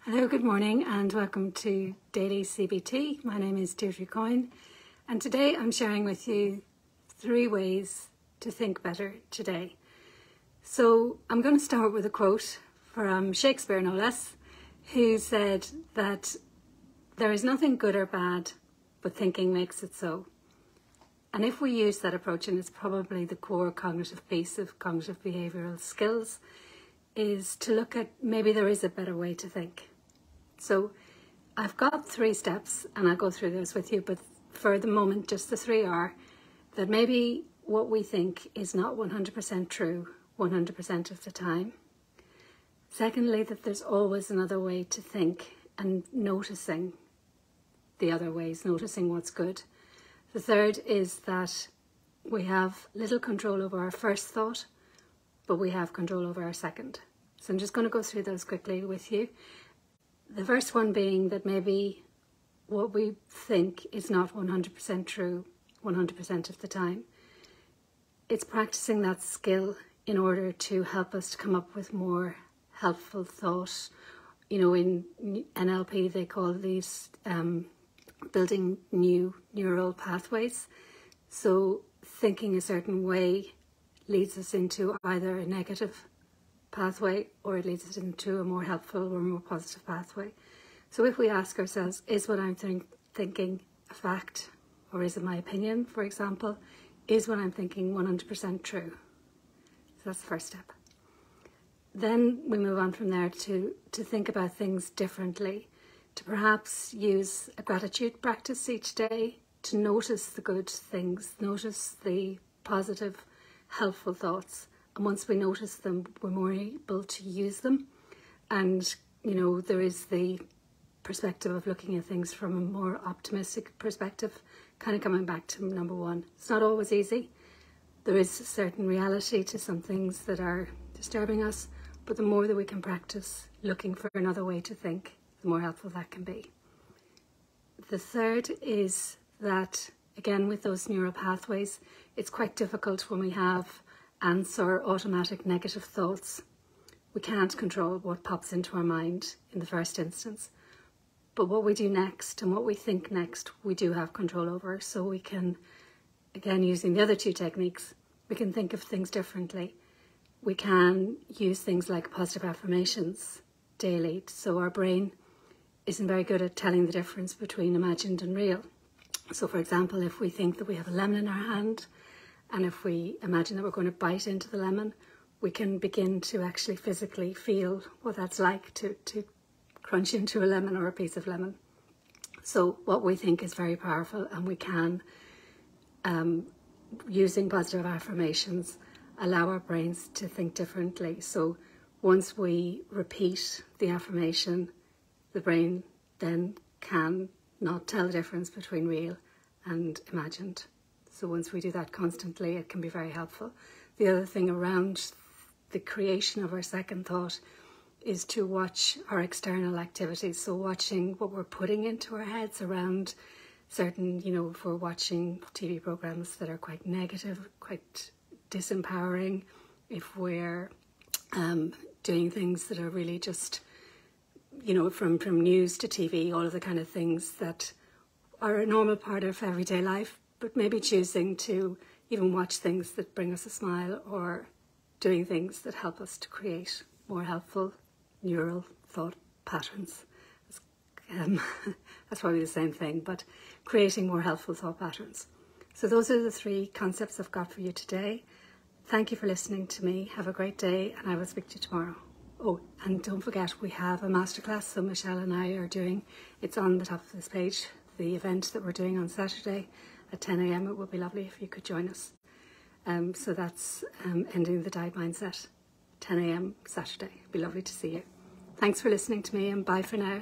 Hello, good morning and welcome to Daily CBT. My name is Deirdre and today I'm sharing with you 3 ways to think better today. So I'm going to start with a quote from Shakespeare, no less, who said that there is nothing good or bad, but thinking makes it so. And if we use that approach, and it's probably the core cognitive piece of cognitive behavioural skills, is to look at maybe there is a better way to think. So I've got 3 steps and I'll go through those with you, but for the moment just the 3 are that maybe what we think is not 100% true 100% of the time. Secondly, that there's always another way to think and noticing the other ways, noticing what's good. The third is that we have little control over our first thought, but we have control over our second. So I'm just going to go through those quickly with you. The first one being that maybe what we think is not 100% true 100% of the time. It's practicing that skill in order to help us to come up with more helpful thought. You know, in NLP they call these building new neural pathways. So thinking a certain way leads us into either a negative pathway or it leads us into a more helpful or more positive pathway. So if we ask ourselves, is what I'm thinking a fact, or is it my opinion, for example? Is what I'm thinking 100% true? So that's the first step. Then we move on from there to think about things differently, to perhaps use a gratitude practice each day to notice the good things, notice the positive, helpful thoughts. And once we notice them, we're more able to use them. And, you know, there is the perspective of looking at things from a more optimistic perspective, kind of coming back to number 1. It's not always easy. There is a certain reality to some things that are disturbing us, but the more that we can practice looking for another way to think, the more helpful that can be. The third is that, again, with those neural pathways, it's quite difficult when we have answer automatic negative thoughts. We can't control what pops into our mind in the first instance. But what we do next and what we think next, we do have control over. So we can, again, using the other 2 techniques, we can think of things differently. We can use things like positive affirmations daily. So our brain isn't very good at telling the difference between imagined and real. So for example, if we think that we have a lemon in our hand, and if we imagine that we're going to bite into the lemon, we can begin to actually physically feel what that's like to crunch into a lemon or a piece of lemon. So what we think is very powerful, and we can, using positive affirmations, allow our brains to think differently. So once we repeat the affirmation, the brain then can not tell the difference between real and imagined. So once we do that constantly, it can be very helpful. The other thing around the creation of our second thought is to watch our external activities. So watching what we're putting into our heads around certain, you know, if we're watching TV programs that are quite negative, quite disempowering, if we're doing things that are really just, you know, from news to TV, all of the kind of things that are a normal part of everyday life, but maybe choosing to even watch things that bring us a smile or doing things that help us to create more helpful neural thought patterns. That's probably the same thing, but creating more helpful thought patterns. So those are the 3 concepts I've got for you today. Thank you for listening to me. Have a great day, and I will speak to you tomorrow. Oh, and don't forget, we have a masterclass, so Michelle and I are doing, it's on the top of this page, the event that we're doing on Saturday at 10 a.m. It would be lovely if you could join us. So that's Ending the Diet Mindset, 10 a.m. Saturday. It'd be lovely to see you. Thanks for listening to me, and bye for now.